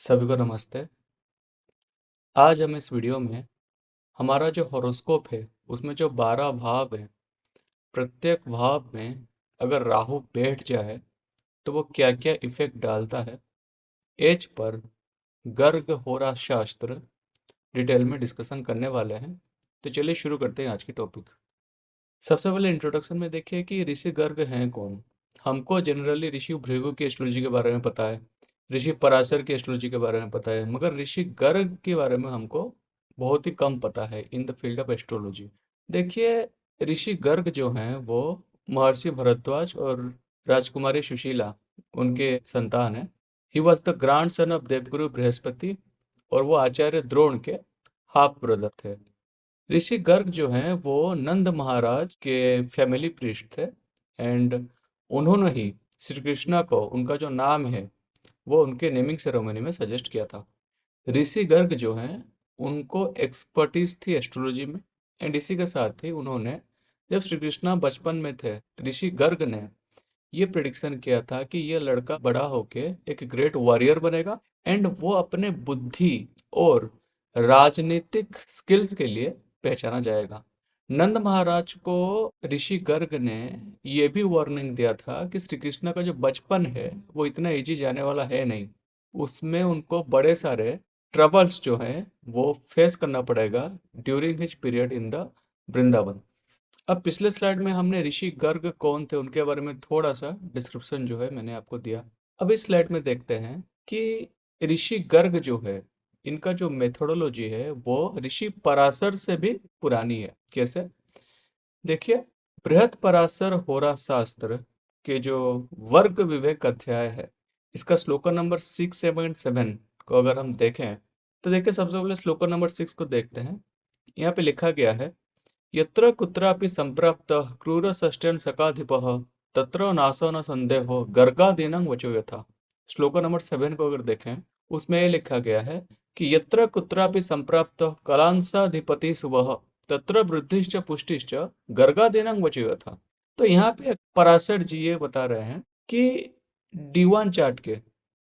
सभी को नमस्ते। आज हम इस वीडियो में हमारा जो हॉरोस्कोप है उसमें जो 12 भाव हैं, प्रत्येक भाव में अगर राहु बैठ जाए तो वो क्या क्या इफेक्ट डालता है, एज पर गर्ग होरा शास्त्र डिटेल में डिस्कशन करने वाले हैं। तो चलिए शुरू करते हैं आज की टॉपिक। सबसे पहले इंट्रोडक्शन में देखिए कि ऋषि गर्ग हैं कौन। हमको जनरली ऋषि भृगु की एस्ट्रोलॉजी के बारे में पता है, ऋषि पराशर की एस्ट्रोलॉजी के बारे में पता है, मगर ऋषि गर्ग के बारे में हमको बहुत ही कम पता है in the field of astrology. देखिए, ऋषि गर्ग जो हैं वो महर्षि भरद्वाज और राजकुमारी सुशीला उनके संतान हैं। He was the grandson of Devguru Brihaspati और वो आचार्य द्रोण के हाफ ब्रदर थे। ऋषि गर्ग जो हैं वो नंद महाराज के फैमिली प्रीस्ट थे एंड उन्होंने ही श्री कृष्णा को उनका जो नाम है वो उनके नेमिंग सेरेमनी में सजेस्ट किया था। ऋषि गर्ग जो हैं उनको एक्सपर्टीज थी एस्ट्रोलॉजी में एंड इसी के साथ ही उन्होंने, जब श्री कृष्णा बचपन में थे, ऋषि गर्ग ने ये प्रिडिक्शन किया था कि ये लड़का बड़ा होके एक ग्रेट वॉरियर बनेगा एंड वो अपने बुद्धि और राजनीतिक स्किल्स के लिए पहचाना जाएगा। नंद महाराज को ऋषि गर्ग ने ये भी वार्निंग दिया था कि श्री कृष्ण का जो बचपन है वो इतना इजी जाने वाला है नहीं, उसमें उनको बड़े सारे ट्रबल्स जो हैं वो फेस करना पड़ेगा during his period in the Vrindavan. अब पिछले स्लाइड में हमने ऋषि गर्ग कौन थे उनके बारे में थोड़ा सा डिस्क्रिप्शन जो है मैंने आपको दिया। अब इस स्लाइड में देखते हैं कि ऋषि गर्ग जो है इनका जो मेथोडोलॉजी है वो ऋषि पराशर से भी पुरानी है। कैसे? देखिए, बृहत पराशर होरा शास्त्र के जो वर्ग विवेक अध्याय है, इसका श्लोकन नंबर 6, 7, 7 को अगर हम देखें तो देखिए, सबसे पहले श्लोकन नंबर 6 को देखते हैं। यहाँ पे लिखा गया है, यत्र कुत्रापि संप्राप्तः क्रूरषष्ट्यन् सकाधिपः तत्र नाशो न संदेहो गर्गादीनं वचो यथा। श्लोक नंबर 7 को अगर देखें, उसमें ये लिखा गया है कि यत्र कुत्रापि संप्राप्तः कलांसाधिपति शुभः तत्र वृद्धिश्च पुष्टिश्च गर्गादीनं वचो यथा। तो यहाँ पे पराशर जी ये बता रहे हैं कि डीवान चार्ट के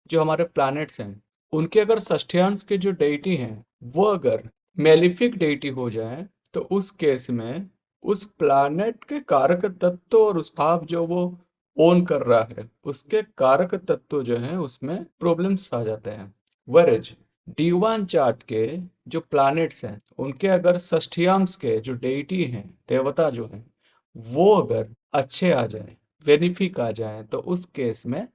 जो हमारे प्लैनेट्स हैं उनके अगर षष्ठ्यांश के जो डेइटी हैं वो अगर मेलिफिक डेइटी हो जाए तो उस केस में उस प्लैनेट के कारक तत्व और उस भाव जो वो ओन कर रहा है उसके कारक तत्व जो हैं उसमें प्रॉब्लम्स आ जाते हैं। वरेज डीवान चार्ट के जो प्लैनेट्स हैं उनके अगर षष्ठ्यांश के जो डेइटी हैं, देवता जो हैं, वो अगर अच्छे आ जाए, बेनिफिक आ जाए, तो उस केस में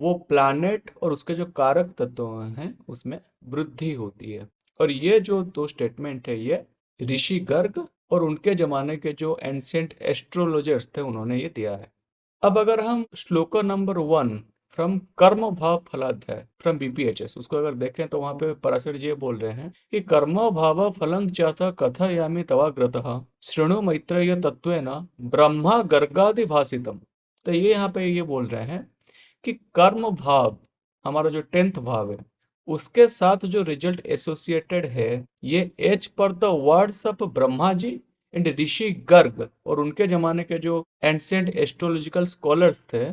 वो प्लैनेट और उसके जो कारक तत्व हैं उसमें वृद्धि होती है। और ये जो दो स्टेटमेंट है ये ऋषि गर्ग और उनके जमाने के जो एंशियंट एस्ट्रोलॉजर्स थे उन्होंने ये दिया है। अब अगर हम श्लोक नंबर 1 फ्रॉम कर्म भाव फलाध्याय फ्रॉम बीपीएचएस उसको अगर देखें तो वहां पे पराशर जी ये बोल रहे हैं कि कर्म भाव फलं चाथ कथयामि तवाग्रतः शृणु मैत्रेय तत्वेन ब्रह्मा गर्गादि भाषितम। तो ये यहाँ पे ये बोल रहे हैं कि कर्म भाव, हमारा जो 10th भाव है, उसके साथ जो रिजल्ट एसोसिएटेड है ये as per the words of Brahma ji and Rishi Garg और उनके जमाने के जो एंशिएंट एस्ट्रोलॉजिकल स्कॉलर्स थे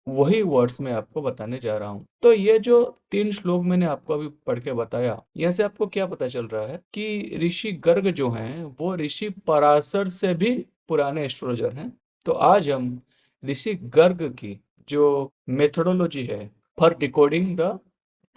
वही वर्ड्स मैं आपको बताने जा रहा हूँ। तो ये जो 3 श्लोक मैंने आपको अभी पढ़ के बताया, यहाँ से आपको क्या पता चल रहा है कि ऋषि गर्ग जो हैं वो ऋषि पराशर से भी पुराने एस्ट्रोलॉजर हैं। तो आज हम ऋषि गर्ग की जो मेथोडोलॉजी है for decoding the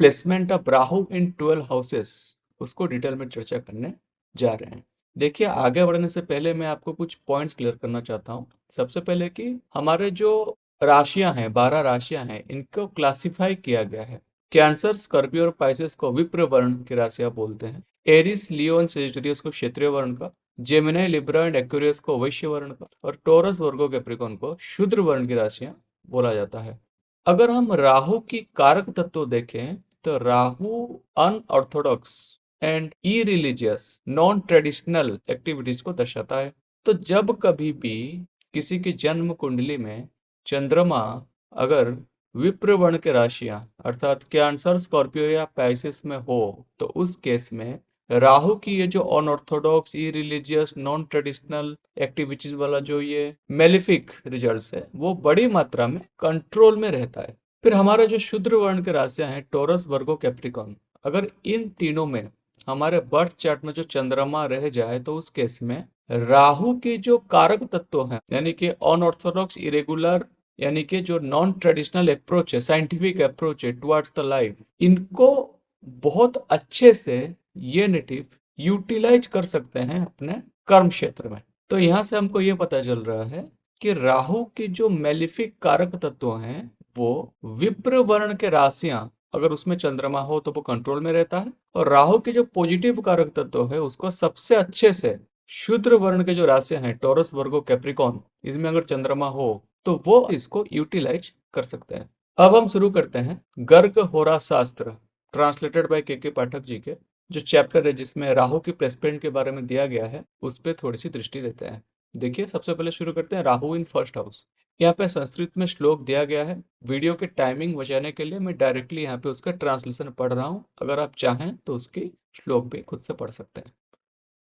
placement of Rahu in 12 houses उसको डिटेल में चर्चा करने जा रहे हैं। देखिए, आगे बढ़ने से पहले मैं आपको कुछ पॉइंट्स क्लियर करना चाहता हूँ। सबसे पहले कि हमारे जो राशियां हैं, 12 राशियां हैं, इनको क्लासिफाई किया गया है। कैंसर, स्कॉर्पियो और पाइसेस को विप्र वर्ण की राशियां बोलते हैं। एरिस, लियो एंड सेजिटेरियस को क्षेत्रीय वर्ण का, जेमिनी, लिब्रा एंड एक्वेरियस को वैश्य वर्ण का और टॉरस, वर्गो, कैप्रिकॉर्न को शूद्र वर्ण की राशियां बोला जाता है। अगर हम राहु की कारक तत्व देखें तो Rahu unorthodox and irreligious non traditional activities को दर्शाता है। तो जब कभी भी किसी की जन्म कुंडली में चंद्रमा अगर विप्र वर्ण के राशियां अर्थात कैंसर, स्कॉर्पियो या पाइसेस में हो तो उस केस में राहु की ये जो unorthodox, irreligious, non traditional activities वाला जो ये मेलिफिक रिजल्ट्स है वो बड़ी मात्रा में कंट्रोल में रहता है। फिर हमारा जो शूद्र वर्ण के राशियां हैं टॉरस, वर्गो, कैप्रिकॉर्न, अगर इन तीनों में हमारे बर्थ चार्ट में जो चंद्रमा रह जाए तो उस केस में राहु के जो कारक तत्व हैं, यानी कि अनऑर्थोडॉक्स, इरेगुलर, यानी कि जो नॉन ट्रेडिशनल अप्रोच है, साइंटिफिक अप्रोच है टुवर्ड्स द लाइफ, इनको बहुत अच्छे से ये नेटिव यूटिलाइज कर सकते हैं अपने कर्म क्षेत्र में। तो यहाँ से हमको ये पता चल रहा है कि राहु के जो मेलिफिक कारक तत्व हैं वो विप्र वर्ण के राशियां, अगर उसमें चंद्रमा हो तो वो कंट्रोल में रहता है, और राहु के जो पॉजिटिव कारक तत्व है उसको सबसे अच्छे से शूद्र वर्ण के जो राशियां हैं, टॉरस, वर्गो, कैप्रिकॉन, इसमें अगर चंद्रमा हो तो वो इसको यूटिलाइज कर सकते हैं। अब हम शुरू करते हैं गर्ग होरा शास्त्र, ट्रांसलेटेड बाय के पाठक जी के जो चैप्टर है जिसमें राहु की प्लेसमेंट के बारे में दिया गया है, उस पर थोड़ी सी दृष्टि देते हैं। देखिए, सबसे पहले शुरू करते हैं राहु इन फर्स्ट हाउस। यहाँ पे संस्कृत में श्लोक दिया गया है। वीडियो के टाइमिंग बचाने के लिए मैं डायरेक्टली यहाँ पे उसका ट्रांसलेशन पढ़ रहा हूँ, अगर आप चाहें तो उसकी श्लोक भी खुद से पढ़ सकते हैं।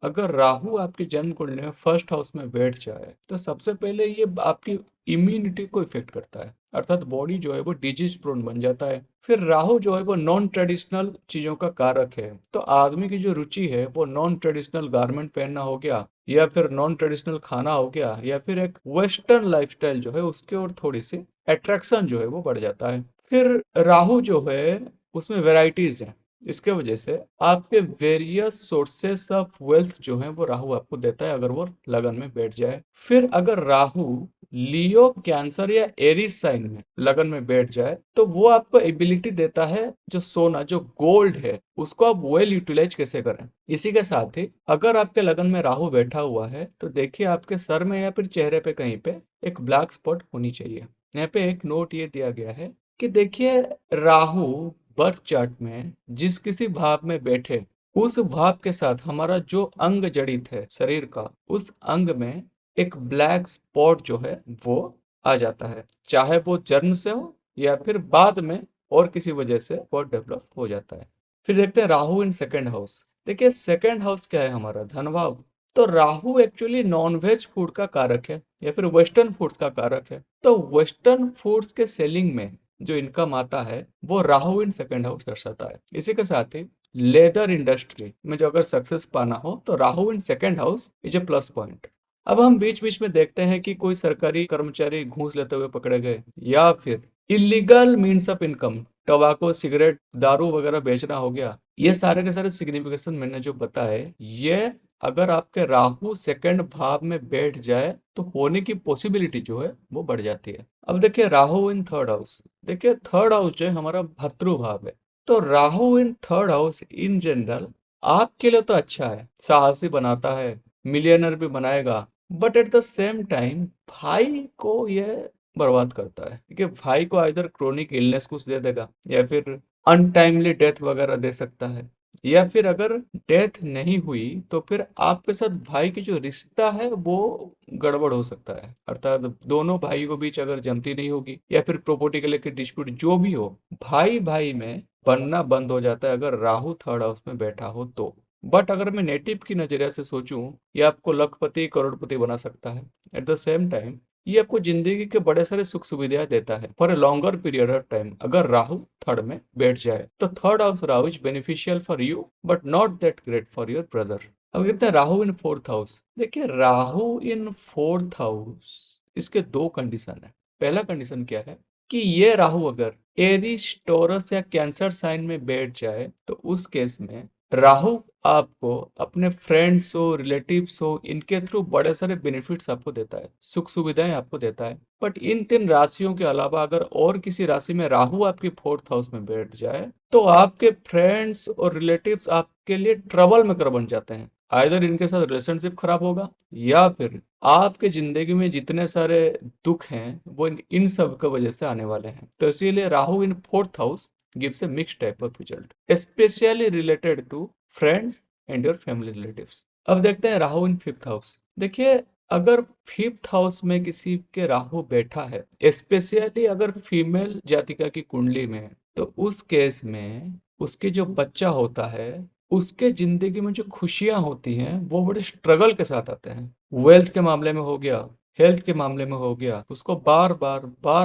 अगर राहु आपकी जन्म कुंडली में फर्स्ट हाउस में बैठ जाए तो सबसे पहले ये आपकी इम्यूनिटी को इफेक्ट करता है, अर्थात बॉडी जो है वो डिजीज प्रोन बन जाता है। फिर राहु जो है वो नॉन ट्रेडिशनल चीजों का कारक है, तो आदमी की जो रुचि है वो नॉन ट्रेडिशनल गारमेंट पहनना हो गया, या फिर नॉन ट्रेडिशनल खाना हो गया, या फिर एक वेस्टर्न लाइफस्टाइल जो है उसके ओर थोड़ी सी अट्रैक्शन जो है वो बढ़ जाता है। फिर राहु जो है उसमें वेराइटीज हैं, इसके वजह से आपके वेरियस सोर्सेस ऑफ वेल्थ जो है वो राहु आपको देता है अगर वो लगन में बैठ जाए। फिर अगर राहु लियो, कैंसर या एरीज साइन में लगन में बैठ जाए तो वो आपको एबिलिटी देता है जो सोना, जो गोल्ड है, उसको आप वेल यूटिलाइज कैसे करें। इसी के साथ ही अगर आपके लगन में राहु बैठा हुआ है तो देखिए आपके सर में या फिर चेहरे पे कहीं पे एक ब्लैक स्पॉट होनी चाहिए। यहाँ पे एक नोट ये दिया गया है कि देखिए, राहु बर्थ चार्ट में जिस किसी भाव में बैठे उस भाव के साथ हमारा जो अंग जड़ित है शरीर का, उस अंग में एक ब्लैक स्पॉट जो है वो आ जाता है, चाहे वो जन्म से हो या फिर बाद में और किसी वजह से वो डेवलप हो जाता है। फिर देखते हैं राहु इन सेकेंड हाउस। देखिए, सेकेंड हाउस क्या है, हमारा धन भाव। तो राहु एक्चुअली नॉनवेज फूड का कारक है या फिर वेस्टर्न फूड्स का कारक है। तो वेस्टर्न फूड्स के सेलिंग में जो इनकम आता है वो राहु इन सेकेंड हाउस दर्शाता है। इसी के साथ ही लेदर इंडस्ट्री में जो अगर सक्सेस पाना हो तो Rahu in second house is a plus point. अब हम बीच बीच में देखते हैं कि कोई सरकारी कर्मचारी घूस लेते हुए पकड़े गए, या फिर illegal means of income, टबाको, cigarette, दारू वगैरह बेचना हो गया। ये सारे के सारे सिग्निफिकेशन मैंने जो बताए, ये अगर आपके राहु सेकंड भाव में बैठ जाए तो होने की पॉसिबिलिटी जो है वो बढ़ जाती है। अब देखिए राहु इन थर्ड हाउस। देखिए, थर्ड हाउस जो है हमारा भर्तृ भाव है। तो Rahu in third house in general आपके लिए तो अच्छा है, साहसी बनाता है, मिलियनर भी बनाएगा, but at the same time भाई को ये बर्बाद करता है, क्योंकि भाई को इधर क्रोनिक इलनेस कुछ दे देगा, या फिर अनटाइमली डेथ वगैरह दे सकता है, या फिर अगर डेथ नहीं हुई तो फिर आपके साथ भाई की जो रिश्ता है वो गड़बड़ हो सकता है, अर्थात दोनों भाई को बीच अगर जमती नहीं होगी, या फिर प्रॉपर्टी के लेकर डिस्प्यूट जो भी हो, भाई भाई में बनना बंद हो जाता है अगर राहु थर्ड हाउस में बैठा हो तो। बट अगर मैं नेटिव की नजरिया से सोचूं, ये आपको लखपति करोड़पति बना सकता है। एट द सेम टाइम ये आपको जिंदगी के बड़े सारे सुख सुविधाएं देता है for a longer period of time अगर राहु थर्ड में बैठ जाए। तो third house Rahu is beneficial for you but not that great for your brother. अब कहते हैं राहु इन फोर्थ हाउस। देखिए, राहु इन फोर्थ हाउस, इसके दो कंडीशन है। पहला कंडीशन क्या है कि ये राहु अगर एरीज, टॉरस या कैंसर साइन में बैठ जाए तो उस केस में राहु आपको अपने फ्रेंड्स हो, रिलेटिव्स हो, इनके थ्रू बड़े सारे बेनिफिट्स आपको देता है, सुख सुविधाएं आपको देता है। बट इन तीन राशियों के अलावा अगर और किसी राशि में राहु आपके फोर्थ हाउस में बैठ जाए तो आपके फ्रेंड्स और रिलेटिव्स आपके लिए ट्रबल मेकर बन जाते हैं। आइदर इनके साथ रिलेशनशिप खराब होगा, या फिर आपके जिंदगी में जितने सारे दुख हैं वो इन सब की वजह से आने वाले हैं। तो इसीलिए Rahu in fourth house gives a mixed type of result, especially related to friends and your family relatives. अब देखते हैं राहु इन फिफ्थ हाउस। देखिए, अगर फिफ्थ हाउस में किसी के राहु बैठा है, स्पेशली अगर फीमेल जातिका की कुंडली में है, तो उस केस में उसके जो बच्चा होता है उसके जिंदगी में जो खुशियां होती हैं वो बड़े स्ट्रगल के साथ आते हैं। वेल्थ के मामले में हो गया, हेल्थ के मामले में हो गया, उसको बार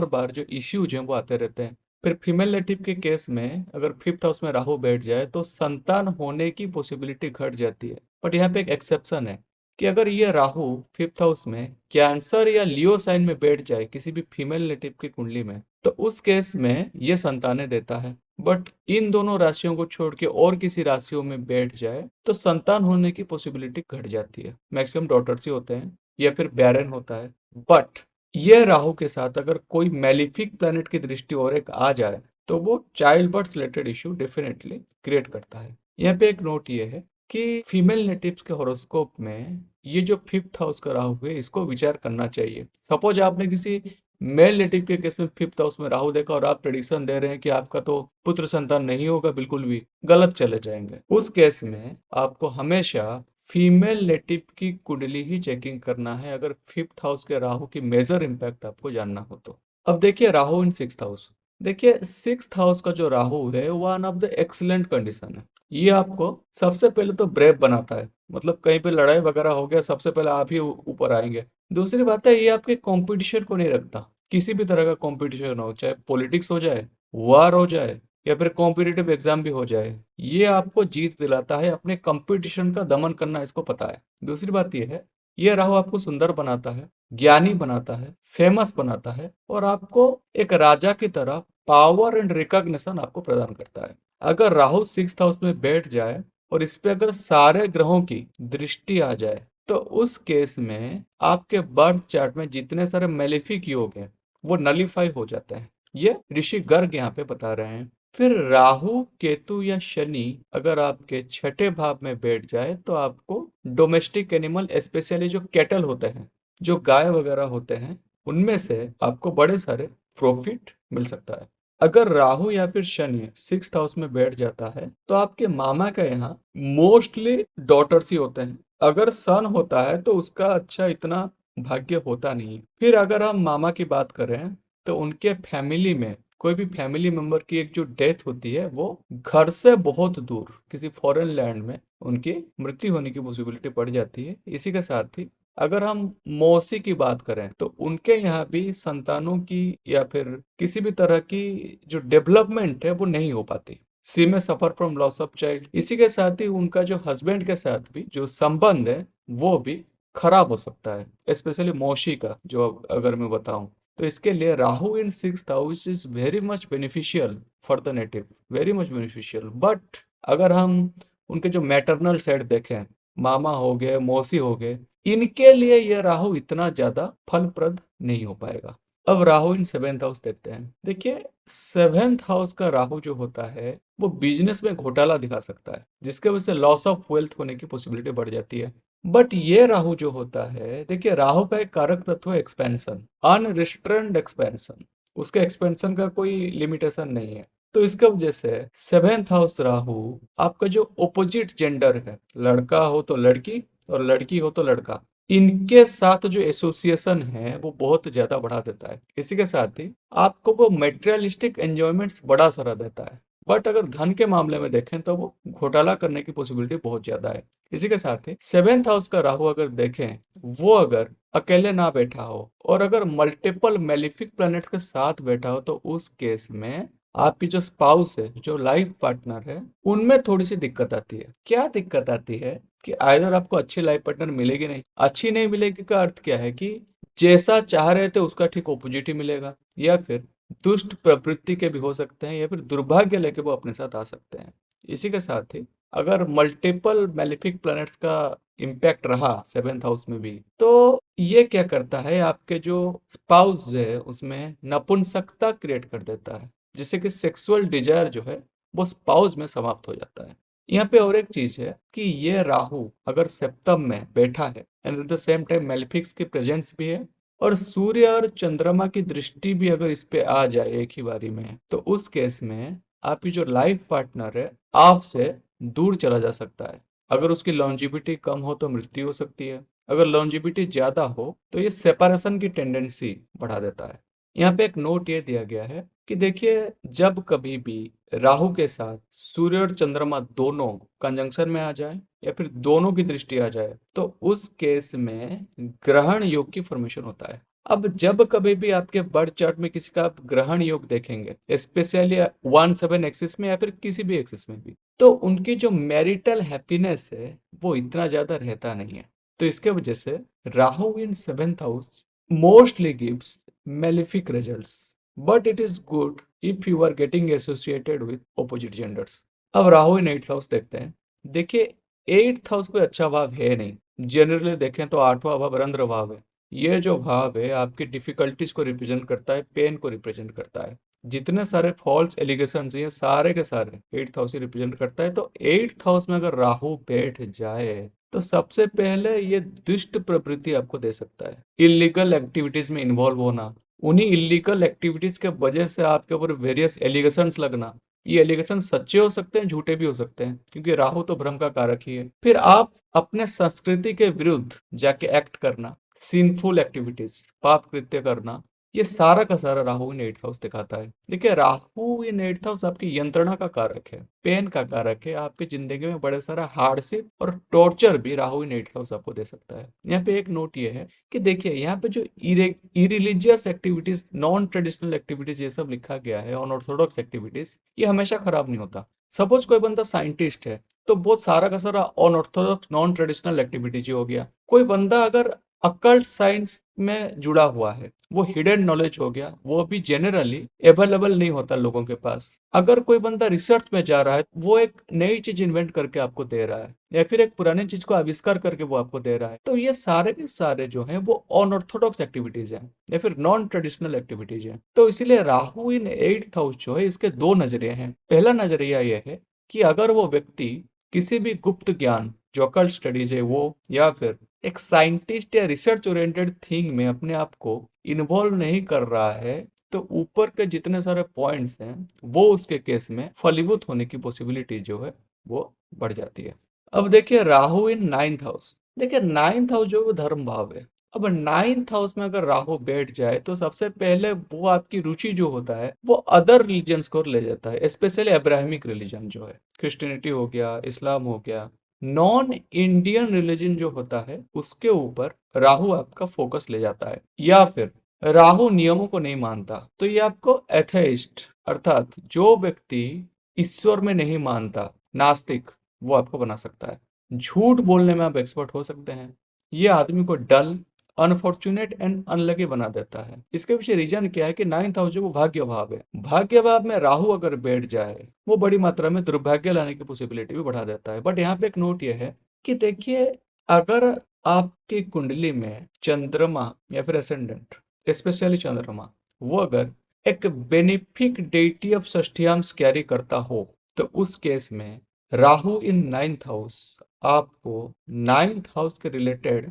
बार जो इश्यूज हैं वो आते रहते हैं। फिर फीमेल नेटिव के केस में अगर फिफ्थ हाउस में राहु बैठ जाए तो संतान होने की पॉसिबिलिटी घट जाती है। बट यहाँ पे एक एक्सेप्शन है कि अगर ये राहु फिफ्थ हाउस में कैंसर या लियो साइन में बैठ जाए किसी भी फीमेल नेटिव की कुंडली में, तो उस केस में ये संतानें देता है। बट इन दोनों राशियों को छोड़ के और किसी राशियों में बैठ जाए तो संतान होने की पॉसिबिलिटी घट जाती है। मैक्सिमम डॉटर्स ही होते हैं या फिर बैरन होता है। बट ये राहु के साथ अगर कोई मैलिफिक प्लैनेट की दृष्टि और एक आ जाए तो वो child birth related issue definitely create करता है। यहाँ पे एक नोट ये है कि फीमेल नेटिव्स के हॉरोस्कोप में ये जो फिफ्थ हाउस का राहु है इसको विचार करना चाहिए। सपोज आपने किसी मेल नेटिव के केस में फिफ्थ हाउस में राहु देखा और आप प्रेडिक्शन दे रहे हैं कि आपका तो पुत्र संतान नहीं होगा, बिल्कुल भी गलत चले जाएंगे। उस केस में आपको हमेशा फीमेल नेटिव की कुंडली ही चेकिंग करना है अगर फिफ्थ हाउस के राहु की मेजर इंपैक्ट आपको जानना हो तो। अब देखिए राहु इन सिक्स्थ हाउस, देखिए सिक्स्थ हाउस का जो राहु है one of the excellent condition है। ये आपको सबसे पहले तो ब्रेव बनाता है, मतलब कहीं पे लड़ाई वगैरह हो गया सबसे पहले आप ही ऊपर आएंगे। दूसरी बात है ये आपके कंपटीशन को नहीं रखता। किसी भी तरह का कंपटीशन हो, चाहे पॉलिटिक्स हो जाए, वार हो जाए या फिर कॉम्पिटिटिव एग्जाम भी हो जाए, ये आपको जीत दिलाता है। अपने कंपटीशन का दमन करना इसको पता है। दूसरी बात ये है ये राहु आपको सुंदर बनाता है, ज्ञानी बनाता है, फेमस बनाता है और आपको एक राजा की तरह पावर एंड रिकॉग्निशन आपको प्रदान करता है। अगर राहु सिक्स्थ हाउस में बैठ जाए और इस पे अगर सारे ग्रहों की दृष्टि आ जाए तो उस केस में आपके बर्थ चार्ट में जितने सारे मेलेफिक योग हैं वो नलीफाई हो जाते हैं। ये ऋषि गर्ग यहाँ पे बता रहे हैं। फिर राहु केतु या शनि अगर आपके छठे भाव में बैठ जाए तो आपको डोमेस्टिक एनिमल स्पेशली जो कैटल होते हैं, जो गाय वगैरह होते हैं, उनमें से आपको बड़े सारे प्रॉफिट मिल सकता है। अगर राहु या फिर शनि सिक्स्थ हाउस में बैठ जाता है तो आपके मामा का यहाँ मोस्टली डॉटर्स ही होते हैं। अगर सन होता है तो उसका अच्छा इतना भाग्य होता नहीं है। फिर अगर हम मामा की बात करें तो उनके फैमिली में कोई भी फैमिली मेंबर की एक जो डेथ होती है वो घर से बहुत दूर किसी फॉरेन लैंड में उनकी मृत्यु होने की पॉसिबिलिटी बढ़ जाती है। इसी के साथ ही अगर हम मौसी की बात करें तो उनके यहाँ भी संतानों की या फिर किसी भी तरह की जो डेवलपमेंट है वो नहीं हो पाती। सी में suffer from loss of child. इसी के साथ ही उनका जो हस्बैंड के साथ भी जो संबंध है वो भी खराब हो सकता है, स्पेशली मौसी का जो अगर मैं बताऊं तो इसके लिए Rahu in sixth house is very much beneficial for the native, very much beneficial. But अगर हम उनके जो मैटरनल साइड देखें, मामा हो गए, मौसी हो गए, इनके लिए यह राहु इतना ज्यादा फलप्रद नहीं हो पाएगा। अब राहु इन सेवेंथ हाउस देखते हैं। देखिए सेवेंथ हाउस का राहु जो होता है वो बिजनेस में घोटाला दिखा सकता है जिसके वजह से लॉस ऑफ वेल्थ होने की पॉसिबिलिटी बढ़ जाती है। बट ये राहु जो होता है, देखिए राहु का एक कारक तत्व है एक्सपेंशन, अनरिस्ट्रेन्ड एक्सपेंशन। उसके एक्सपेंशन का कोई लिमिटेशन नहीं है। तो इसके वजह से सेवेंथ हाउस राहु आपका जो ओपोजिट जेंडर है, लड़का हो तो लड़की और लड़की हो तो लड़का, इनके साथ जो एसोसिएशन है वो बहुत ज्यादा बढ़ा देता है। इसी के साथ ही आपको वो मेटेरियलिस्टिक एंजॉयमेंट्स बड़ा सारा देता है। बट अगर धन के मामले में देखें तो वो घोटाला करने की पॉसिबिलिटी बहुत ज्यादा है। इसी के साथ ही सेवेंथ हाउस का राहु अगर देखें वो अगर अकेले ना बैठा हो और अगर मल्टीपल मेलिफिक प्लैनेट्स के साथ बैठा हो तो उस केस में आपकी जो स्पाउस है, जो लाइफ पार्टनर है, उनमें थोड़ी सी दिक्कत आती है। क्या दिक्कत आती है कि आइदर आपको अच्छी लाइफ पार्टनर मिलेगी नहीं। अच्छी नहीं मिलेगी का अर्थ क्या है कि जैसा चाह रहे थे उसका ठीक ऑपोजिट ही मिलेगा, या फिर दुष्ट प्रवृत्ति के भी हो सकते हैं या फिर दुर्भाग्य लेके वो अपने साथ आ सकते हैं। इसी के साथ ही अगर मल्टीपल मैलिफिक प्लैनेट्स का इम्पैक्ट रहा सेवेंथ हाउस में भी तो ये क्या करता है आपके जो स्पाउस है उसमें नपुंसकता क्रिएट कर देता है, जिससे कि सेक्सुअल डिजायर जो है वो स्पाउस में समाप्त हो जाता है। यहाँ पे और एक चीज है कि ये राहु अगर सेप्तम में बैठा है and at the same time malefics की प्रेजेंस भी है और सूर्य और चंद्रमा की दृष्टि भी अगर इस पे आ जाए एक ही बारी में तो उस केस में आपकी जो लाइफ पार्टनर है आपसे दूर चला जा सकता है। अगर उसकी लॉन्जिविटी कम हो तो मृत्यु हो सकती है, अगर लॉन्जिविटी ज्यादा हो तो ये सेपरेशन की टेंडेंसी बढ़ा देता है। यहाँ पे एक नोट ये दिया गया है कि देखिए जब कभी भी राहु के साथ सूर्य और चंद्रमा दोनों कंजंक्शन में आ जाए या फिर दोनों की दृष्टि आ जाए तो उस केस में ग्रहण योग की फॉर्मेशन होता है। अब जब कभी भी आपके बर्थ चार्ट में किसी का आप ग्रहण योग देखेंगे, स्पेशली 1/7 एक्सिस में या फिर किसी भी एक्सिस में भी, तो उनकी जो मैरिटल हैप्पीनेस है वो इतना ज्यादा रहता नहीं है। तो इसके वजह से Rahu in 7th house mostly gives malefic results, but it is good if you are getting associated with opposite genders. अब राहु इन 8th हाउस देखते हैं। देखिए, 8th हाउस कोई अच्छा भाव है नहीं। जनरली देखें तो 8वां भाव रंध्र भाव है। ये जो भाव है आपकी डिफिकल्टीज को रिप्रेजेंट करता है, पेन को रिप्रेजेंट करता है। जितने सारे फॉल्स एलिगेशन ये सारे के सारे 8th हाउस ही रिप्रेजेंट करता है। तो 8th हाउस में अगर राहु बैठ जाए तो सबसे पहले ये दुष्ट प्रवृत्ति आपको दे सकता है, इलीगल एक्टिविटीज में इन्वॉल्व होना, उन्हीं इलीगल एक्टिविटीज के वजह से आपके ऊपर वेरियस एलिगेशंस लगना। ये एलिगेशन सच्चे हो सकते हैं, झूठे भी हो सकते हैं, क्योंकि राहु तो भ्रम का कारक ही है। फिर आप अपने संस्कृति के विरुद्ध जाके एक्ट करना, सिंफुल एक्टिविटीज, पाप कृत्य करना, ये सारा का सारा राहु इन 8th हाउस दिखाता है। देखिए, राहु इन 8th हाउस आपकी यंत्रणा का कारक है, पेन का कारक है। आपकी जिंदगी में बड़े सारा हार्डशिप और टॉर्चर भी राहु इन 8th हाउस आपको दे सकता है। यहाँ पे एक नोट ये है कि देखिए, यहाँ पे जो irreligious activities, non traditional activities, ये सब लिखा गया है, अनऑर्थोडॉक्स एक्टिविटीज, ये हमेशा खराब नहीं होता। सपोज कोई बंदा साइंटिस्ट है तो बहुत सारा का सारा अनऑर्थोडॉक्स नॉन ट्रेडिशनल एक्टिविटीज ही हो गया। कोई बंदा अगर अकल्ट साइंस में जुड़ा हुआ है, वो हिडन नॉलेज हो गया, वो भी जनरली अवेलेबल नहीं होता लोगों के पास। अगर कोई बंदा रिसर्च में जा रहा है, वो एक नई चीज इन्वेंट करके आपको दे रहा है, या फिर एक पुरानी चीज को आविष्कार करके वो आपको दे रहा है, तो ये सारे के सारे जो है वो अनऑर्थोडॉक्स एक्टिविटीज हैं या फिर नॉन ट्रेडिशनल एक्टिविटीज हैं। तो इसीलिए राहु इन 8th हाउस जो है, इसके दो नजरिए हैं। पहला नजरिया यह है कि अगर वो व्यक्ति किसी भी गुप्त ज्ञान, जो अकल्ट स्टडीज है वो, या फिर एक साइंटिस्ट या रिसर्च ओरिएंटेड थिंग में अपने आप को इन्वॉल्व नहीं कर रहा है, तो ऊपर के जितने सारे पॉइंट्स हैं वो उसके केस में फलीभूत होने की पॉसिबिलिटी जो है वो बढ़ जाती है। अब देखिए, राहु इन 9th हाउस। देखिए, 9th हाउस जो है वो धर्म भाव है। अब 9th हाउस में अगर राहु बैठ जाए तो सबसे पहले वो आपकी रुचि जो होता है वो अदर रिलीजन्स को ले जाता है, स्पेशली अब्राहमिक रिलीजन जो है, क्रिश्चियनिटी हो गया, इस्लाम हो गया, नॉन इंडियन रिलीजन जो होता है उसके ऊपर राहु आपका फोकस ले जाता है। या फिर राहु नियमों को नहीं मानता, तो ये आपको एथेइस्ट, अर्थात जो व्यक्ति ईश्वर में नहीं मानता, नास्तिक, वो आपको बना सकता है। झूठ बोलने में आप एक्सपर्ट हो सकते हैं। ये आदमी को डल, अनफॉर्चुनेट एंड अनलकी बना देता है। इसके पीछे रीजन क्या है कि 9th हाउस जो वो भाग्य भाव है, भाग्य भाव में राहु अगर बैठ जाए वो बड़ी मात्रा में दुर्भाग्य लाने की पॉसिबिलिटी भी बढ़ा देता है। बट यहाँ पे एक नोट ये है कि देखिए, अगर आपकी कुंडली में चंद्रमा या फिर असेंडेंट, स्पेशली चंद्रमा, वो अगर एक बेनिफिक डेटी ऑफ षष्ठ्यांश कैरी करता हो, तो उस केस में राहु इन 9th हाउस आपको 9th हाउस के रिलेटेड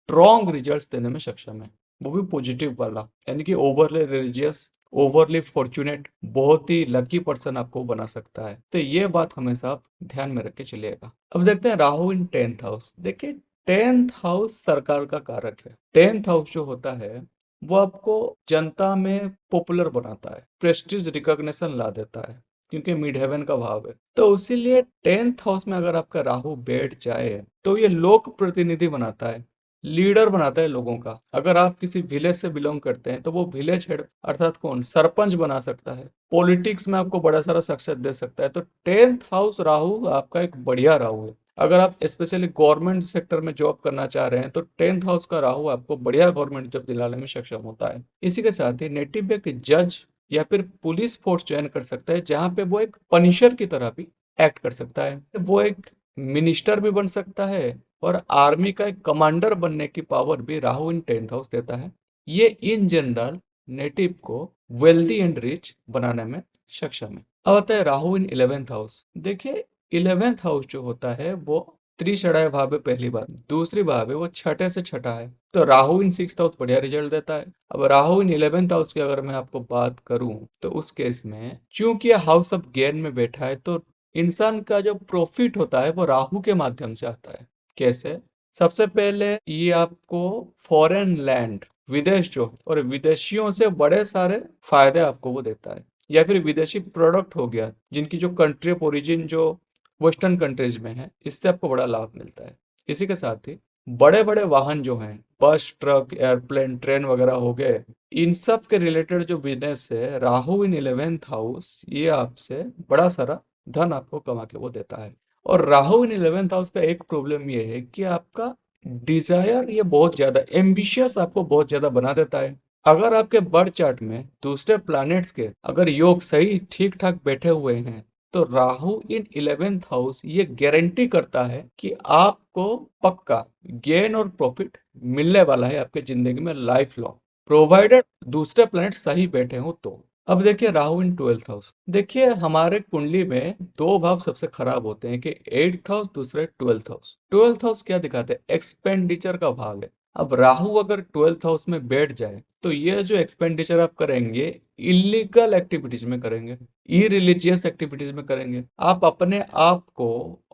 स्ट्रॉन्ग रिजल्ट्स देने में सक्षम है, वो भी पॉजिटिव वाला। यानी कि ओवरली रिलीजियस, ओवरली फॉर्चुनेट, बहुत ही लकी पर्सन आपको बना सकता है। तो ये बात हमेशा आप ध्यान में रख के चलिएगा। अब देखते हैं राहु इन 10th हाउस। देखिए, 10th हाउस सरकार का कारक है। 10th हाउस जो होता है वो आपको जनता में पॉपुलर बनाता है, प्रेस्टीज रिकॉग्निशन ला देता है, क्योंकि मिड हेवन का भाव है। तो इसीलिए 10th हाउस में अगर आपका राहु बैठ जाए तो ये लोक प्रतिनिधि बनाता है, लीडर बनाता है लोगों का। अगर आप किसी विलेज से बिलोंग करते हैं तो वो विलेज हेड, अर्थात कौन, सरपंच बना सकता है, पॉलिटिक्स में आपको बड़ा सारा सक्सेस दे सकता है। तो 10th हाउस राहु आपका एक बढ़िया राहु है। अगर आप स्पेशली गवर्नमेंट सेक्टर में जॉब करना चाह रहे हैं तो 10th हाउस का राहु आपको बढ़िया गवर्नमेंट जॉब दिलाने में सक्षम होता है। इसी के साथ ही नेटिव एक जज या फिर पुलिस फोर्स ज्वाइन कर सकता है, जहां पे वो एक पनिशर की तरह भी एक्ट कर सकता है। वो एक मिनिस्टर भी बन सकता है और आर्मी का एक कमांडर बनने की पावर भी राहु इन 10th हाउस देता है। ये इन जनरल नेटिव को वेल्दी एंड रिच बनाने में सक्षम है। अब आता है राहु इन 11th हाउस। देखिए, 11th हाउस जो होता है वो त्रिषणाय भाव है, पहली बात। दूसरी भाव है वो छठे से छठा है। तो राहु इन 6th हाउस बढ़िया रिजल्ट देता है। अब राहु इन 11th हाउस की अगर मैं आपको बात करूं तो उस केस में चूंकि हाउस ऑफ गेन में बैठा है, तो इंसान का जो प्रॉफिट होता है वो राहु के माध्यम से आता है। कैसे? सबसे पहले ये आपको फॉरेन लैंड, विदेश जो, और विदेशियों से बड़े सारे फायदे आपको वो देता है। या फिर विदेशी प्रोडक्ट हो गया जिनकी जो कंट्री ऑफ ओरिजिन जो वेस्टर्न कंट्रीज में है, इससे आपको बड़ा लाभ मिलता है। इसी के साथ ही बड़े बड़े वाहन जो हैं, बस, ट्रक, एयरप्लेन, ट्रेन वगैरह हो गए, इन सब के रिलेटेड जो बिजनेस है, राहु इन 11th हाउस ये आपसे बड़ा सारा धन आपको कमा के वो देता है। और राहु इन 11th हाउस का एक प्रॉब्लम ये है कि आपका डिजायर ये बहुत ज्यादा एम्बिशियस आपको बहुत ज्यादा बना देता है। अगर आपके बर्थ चार्ट में दूसरे प्लैनेट्स के अगर योग सही ठीक ठाक बैठे हुए हैं, तो राहु इन 11th हाउस ये गारंटी करता है कि आपको पक्का गेन और प्रॉफिट मिलने वाला है आपके जिंदगी में लाइफ लॉन्ग, प्रोवाइडेड दूसरे प्लैनेट सही बैठे हो तो। अब देखिए राहु इन 12th हाउस, देखिए हमारे कुंडली में दो भाव सबसे खराब होते हैं कि 8th हाउस, दूसरे 12th हाउस। 12th हाउस क्या दिखाते हैं? एक्सपेंडिचर का भाव है। अब राहु अगर 12th हाउस में बैठ जाए तो ये जो एक्सपेंडिचर आप करेंगे, इलीगल एक्टिविटीज में करेंगे, इरिलीजियस एक्टिविटीज में करेंगे, आप अपने आप को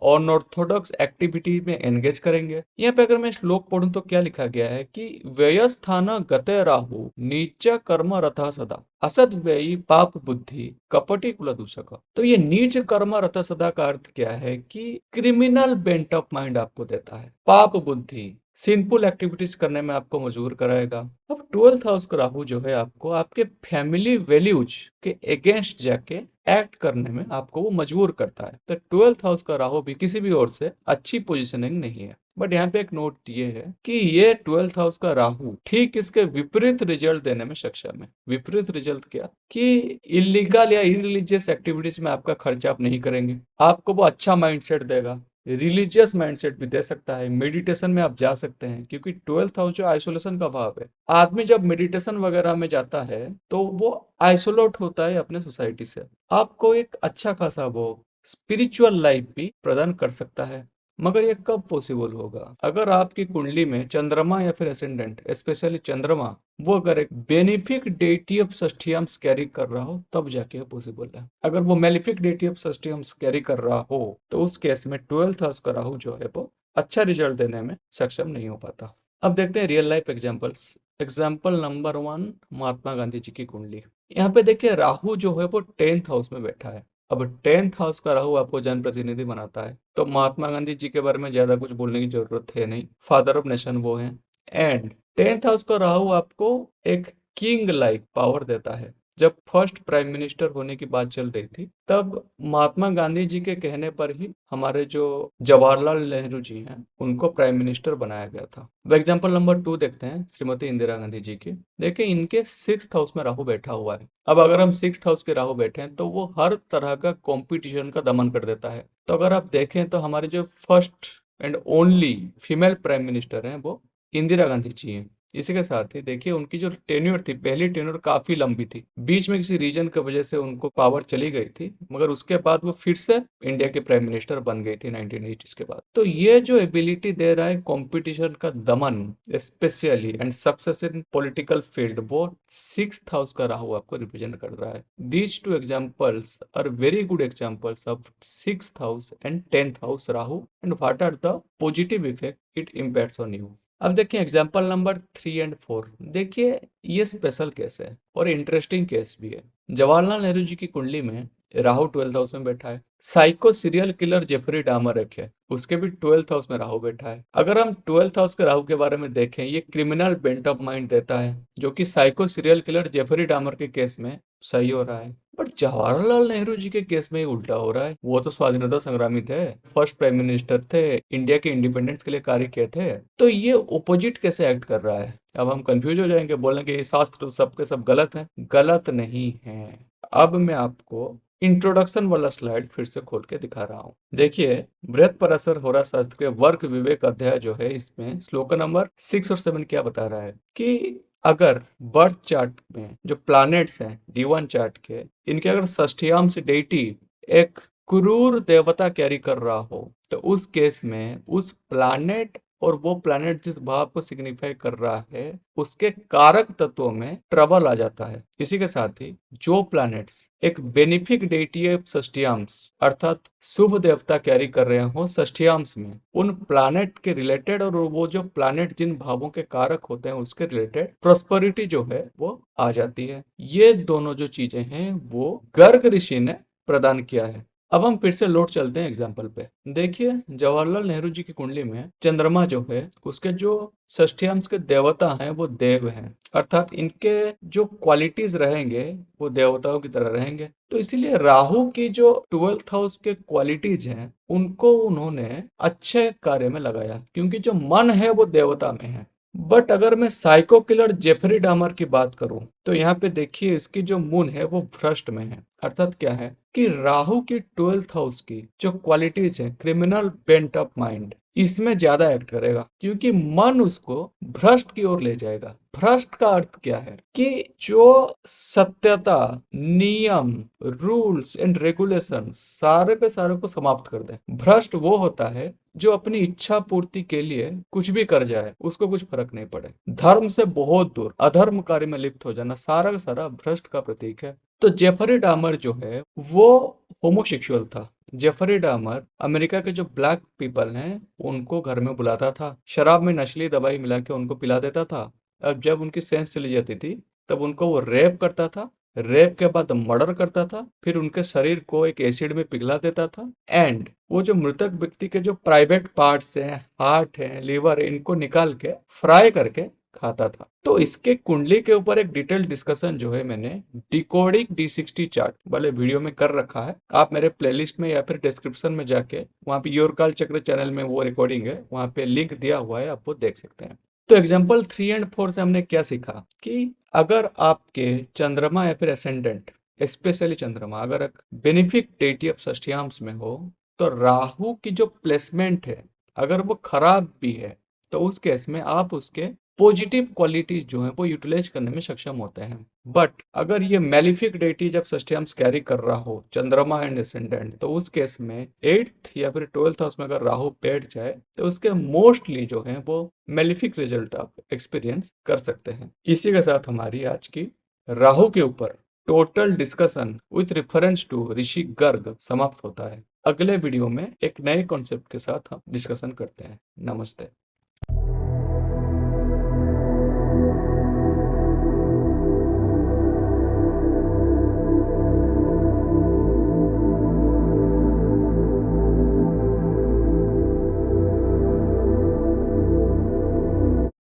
अनऑर्थोडॉक्स एक्टिविटी में एंगेज करेंगे। यहाँ पे अगर मैं श्लोक पढ़ूं तो क्या लिखा गया है कि व्ययस्थान गते राहु नीच कर्म रथा सदा असद व्ययी पाप बुद्धि कपटी कुल दूषक। तो ये नीच कर्म रथ सदा का अर्थ क्या है कि क्रिमिनल बेंट ऑफ माइंड आपको देता है, पाप बुद्धि, सिंपल एक्टिविटीज करने में आपको मजबूर कराएगा। अब 12th हाउस का राहु जो है आपको आपके फैमिली वैल्यूज के अगेंस्ट जाके एक्ट करने में आपको वो मजबूर करता है। तो 12th हाउस का राहु भी किसी भी ओर से अच्छी पोजीशनिंग नहीं है। बट यहाँ पे एक नोट ये है कि ये 12th हाउस का राहु ठीक इसके विपरीत रिजल्ट देने में सक्षम है। विपरीत रिजल्ट क्या? कि इलीगल या इरिलीजियस एक्टिविटीज में आपका खर्चा आप नहीं करेंगे, आपको वो अच्छा माइंडसेट देगा, रिलीजियस माइंडसेट भी दे सकता है, मेडिटेशन में आप जा सकते हैं, क्योंकि 12th हाउस जो आइसोलेशन का भाव है, आदमी जब मेडिटेशन वगैरह में जाता है तो वो आइसोलेट होता है अपने सोसाइटी से, आपको एक अच्छा खासा वो स्पिरिचुअल लाइफ भी प्रदान कर सकता है। मगर ये कब पॉसिबल होगा? अगर आपकी कुंडली में चंद्रमा या फिर एसेंडेंट, स्पेशली चंद्रमा, वो अगर एक बेनिफिक डेटी ऑफ षष्ठियाम्स कैरी कर रहा हो, तब जाके पॉसिबल है। अगर वो मेलिफिक डेटी ऑफ षष्ठियाम्स कैरी कर रहा हो तो उस केस में 12th हाउस का राहु जो है वो अच्छा रिजल्ट देने में सक्षम नहीं हो पाता। अब देखते हैं real life examples. Example number 1, Mahatma Gandhi ji की कुंडली। यहाँ पे देखिए राहु जो है वो 10th हाउस में बैठा है। अब 10th हाउस का राहु आपको जनप्रतिनिधि बनाता है, तो महात्मा गांधी जी के बारे में ज्यादा कुछ बोलने की जरूरत है नहीं, फादर ऑफ नेशन वो हैं। एंड 10th हाउस का राहु आपको एक किंग लाइक पावर देता है। जब फर्स्ट प्राइम मिनिस्टर होने की बात चल रही थी, तब महात्मा गांधी जी के कहने पर ही हमारे जो जवाहरलाल नेहरू जी हैं उनको प्राइम मिनिस्टर बनाया गया था। अब एग्जाम्पल नंबर 2 देखते हैं श्रीमती इंदिरा गांधी जी की। देखिए इनके 6th हाउस में राहु बैठा हुआ है। अब अगर हम 6th हाउस के राहु बैठे हैं तो वो हर तरह का कंपटीशन का दमन कर देता है। तो अगर आप देखें तो हमारे जो first and only female prime minister हैं वो इंदिरा गांधी जी हैं। इसी के साथ ही देखिए उनकी जो टेन्योर थी, पहली टेन्योर काफी लंबी थी, बीच में किसी रीजन की वजह से उनको पावर चली गई थी, मगर उसके बाद वो फिर से इंडिया के प्राइम मिनिस्टर बन गई थी 1980s के बाद। तो ये जो एबिलिटी दे रहा है कंपटीशन का दमन, specially and success in political field, वो 6th हाउस का राहु आपको रिप्रेजेंट कर रहा है। These two examples are very good examples of 6th house and 10th house Rahu and what are the positive effect it impacts on you. अब देखिए example number 3 और 4। देखिए ये स्पेशल केस है और इंटरेस्टिंग केस भी है। जवाहरलाल नेहरू जी की कुंडली में राहु 12th हाउस में बैठा है। साइको सीरियल किलर जेफरी डामर एक है, उसके भी 12th हाउस में राहु बैठा है। अगर हम 12th हाउस के राहु के बारे में देखें, ये क्रिमिनल बेंट ऑफ माइंड देता है, जो कि साइको सीरियल किलर जेफरी डामर के केस में सही हो रहा है। बट जवाहरलाल नेहरू जी के केस में ही उल्टा हो रहा है। वो तो स्वाधीनता संग्रामी थे, फर्स्ट प्राइम मिनिस्टर थे, इंडिया के इंडिपेंडेंस के लिए कार्य किए थे, तो ये ओपोजिट कैसे एक्ट कर रहा है? अब हम कंफ्यूज हो जाएंगे, बोलेंगे ये शास्त्र तो सबके सब गलत है। गलत नहीं है। अब मैं आपको इंट्रोडक्शन वाला स्लाइड फिर से खोल के दिखा रहा हूँ। देखिए बृहत पराशर होरा शास्त्र के वर्क विवेक अध्याय जो है, इसमें श्लोक नंबर 6 और 7 क्या बता रहा है कि अगर बर्थ चार्ट में जो प्लैनेट्स हैं D1 चार्ट के, इनके अगर षष्ठीयांश से डेटी एक क्रूर देवता कैरी कर रहा हो, तो उस केस में उस प्लैनेट और वो प्लैनेट जिस भाव को सिग्निफाई कर रहा है उसके कारक तत्वों में ट्रबल आ जाता है। इसी के साथ ही जो प्लैनेट्स एक बेनिफिक डेटी ऑफ षष्ठीयांश अर्थात शुभ देवता कैरी कर रहे हो षष्ठीयांश में, उन प्लैनेट के रिलेटेड और वो जो प्लैनेट जिन भावों के कारक होते हैं उसके रिलेटेड प्रॉस्पेरिटी जो है वो आ जाती है। ये दोनों जो चीजें हैं वो गर्ग ऋषि ने प्रदान किया है। अब हम फिर से लौट चलते हैं एग्जाम्पल पे। देखिए, जवाहरलाल नेहरू जी की कुंडली में चंद्रमा जो है उसके जो षष्ठ्यांश के देवता हैं वो देव हैं, अर्थात इनके जो क्वालिटीज रहेंगे वो देवताओं की तरह रहेंगे। तो इसीलिए राहु की जो 12th हाउस के क्वालिटीज हैं उनको उन्होंने अच्छे कार्य में लगाया, क्योंकि जो मन है वो देवता में है। बट अगर मैं साइको किलर जेफरी डामर की बात करूं तो यहाँ पे देखिए इसकी जो मून है वो भ्रष्ट में है। अर्थात क्या है कि राहु की 12th हाउस की जो क्वालिटीज है, क्रिमिनल बेंट ऑफ माइंड, इसमें ज्यादा एक्ट करेगा, क्योंकि मन उसको भ्रष्ट की ओर ले जाएगा। भ्रष्ट का अर्थ क्या है कि जो सत्यता, नियम, रूल्स एंड रेगुलेशन सारे के सारे को समाप्त कर दे। भ्रष्ट वो होता है जो अपनी इच्छा पूर्ति के लिए कुछ भी कर जाए, उसको कुछ फर्क नहीं पड़े। धर्म से बहुत दूर अधर्म कार्य में लिप्त हो जाना सारा का सारा भ्रष्ट का प्रतीक है। तो जेफरी डामर जो है वो होमोसेक्सुअल था। जेफरी डामर अमेरिका के जो ब्लैक पीपल हैं उनको घर में बुलाता था, शराब में नशीली दवाई मिला के उनको पिला देता था। अब जब उनकी सेंस चली जाती थी तब उनको वो रेप करता था, रेप के बाद मर्डर करता था, फिर उनके शरीर को एक एसिड में पिघला देता था, एंड वो जो मृतक व्यक्ति के जो प्राइवेट पार्ट्स हैं, हार्ट है, लिवर है, इनको निकाल के फ्राई करके खाता था। तो इसके कुंडली के ऊपर एक डिटेल डिस्कशन जो है मैंने डिकोडिंग D60 चार्ट वाले वीडियो में कर रखा है। आप मेरे प्लेलिस्ट में या फिर डिस्क्रिप्शन में जाके वहां पे योर काल चक्र चैनल में वो रिकॉर्डिंग है, वहां पे लिंक दिया हुआ है, आप वो देख सकते हैं। तो एग्जाम्पल 3 और 4 से हमने क्या सीखा कि अगर आपके चंद्रमा या फिर एसेंडेंट, स्पेशली चंद्रमा अगर बेनिफिक डेटी ऑफ षष्ठ्यांश में हो, तो राहु की जो प्लेसमेंट है अगर वो खराब भी है तो उस केस में आप उसके पॉजिटिव क्वालिटीज जो है वो यूटिलाइज करने में सक्षम होते हैं। बट अगर ये मेलिफिक डेटी जब षष्ठ्यांश कैरी कर रहा हो चंद्रमा एंड एसेंडेंट, तो उस केस में 8th या फिर 12th हाउस में अगर राहु बैठ जाए तो उसके मोस्टली जो है वो मेलिफिक रिजल्ट आप एक्सपीरियंस कर सकते हैं। इसी के साथ हमारी आज की राहु के ऊपर total discussion with reference to Rishi Garg समाप्त होता है। अगले वीडियो में एक नए कॉन्सेप्ट के साथ हम डिस्कशन करते हैं। नमस्ते।